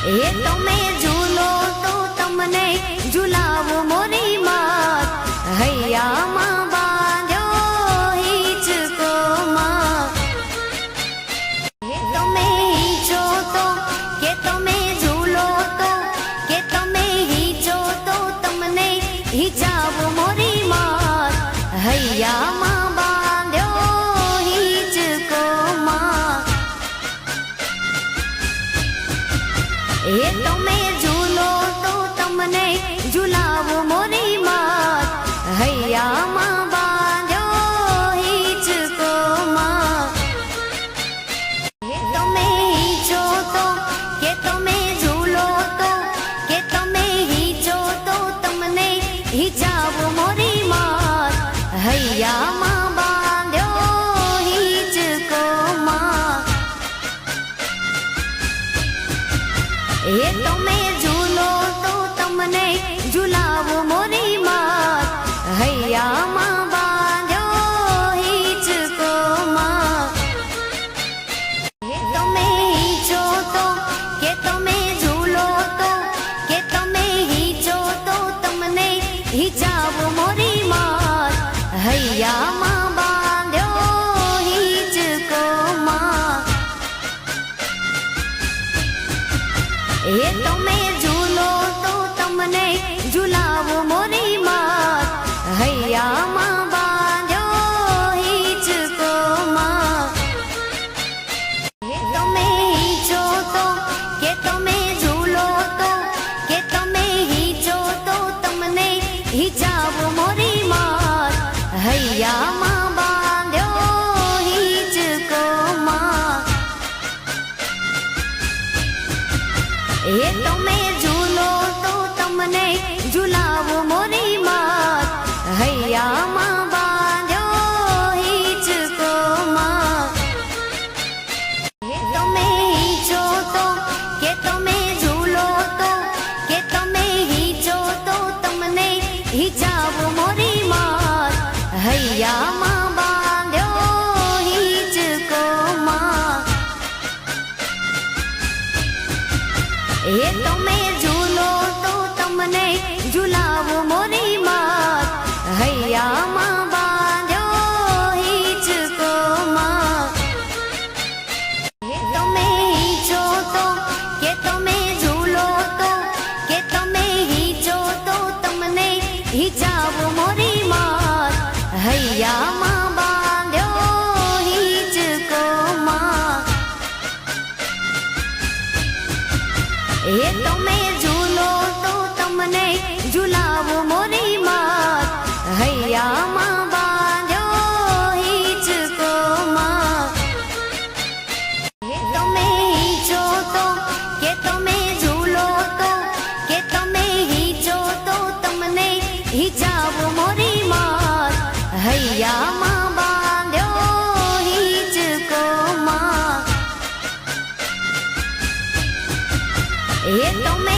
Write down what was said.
એ તમે ઝૂલો તો તમને ઝુલાવો મોરી માત હૈયામાં બાંધ્યો હિંચકો માં એ તમે હિંચો તો કે તમે ઝૂલો તો કે તમે હિંચો તો તમને હિંચાવો મોરી માત હૈયામાં બાંધ્યો હિંચકો માં એ તમે ઝૂલો તો તમને ઝુલાવો મોરી માત હૈયામાં બાંધ્યો હિંચકો માં એ તમે હિંચો તો કે તમે ઝૂલો તો કે તમે હિંચો તો તમને હિંચાવો મોરી માત હૈયામાં બાંધ્યો હિંચકો માં એ તમે ઝૂલો તો તમને ઝુલાવો મોરી માત હૈયામાં બાંધ્યો હિંચકો માં એ તમે હિંચો તો કે તમે ઝૂલો તો કે તમે હિંચો તો તમને હિંચાવો મોરી માત હૈયામાં બાંધ્યો હિંચકો માં એ તમે ઝૂલો તો તમને ઝુલાવો મોરી માત હૈયામાં બાંધ્યો હિંચકો માં એ તમે હિંચો તો કે તમે ઝૂલો તો કે તમે હિંચો તો તમને હિંચાવો મોરી માત હૈયામાં બાંધ્યો હિંચકો માં એ તમે ઝૂલો તો તમને ઝુલાવો મોરી માત હૈયામાં બાંધ્યો હિંચકો માં એ તમે હિંચો તો કે તમે ઝૂલો તો કે તમે હિંચો તો તમને હિંચાવો મોરી માત હૈયામાં બાંધ્યો હિંચકો માં એ તમે ઝૂલો તો તમને ઝુલાવો મોરી માત હૈયામાં બાંધ્યો હિંચકો માં એ તમે હિંચો તો કે તમે ઝૂલો તો કે તમે હિંચો તો તમને હિંચાવો મોરી માત હૈયામાં બાંધ્યો હિંચકો માં એ તમે ઝૂલો તો તમને ઝુલાવો મોરી માત હૈયામાં બાંધ્યો હિંચકો માં એ તમે હિંચો તો કે તમે ઝૂલો તો કે તમે હિંચો તો તમને હિંચાવો મોરી માત હૈયામાં બાંધ્યો હિંચકો માં એ તમે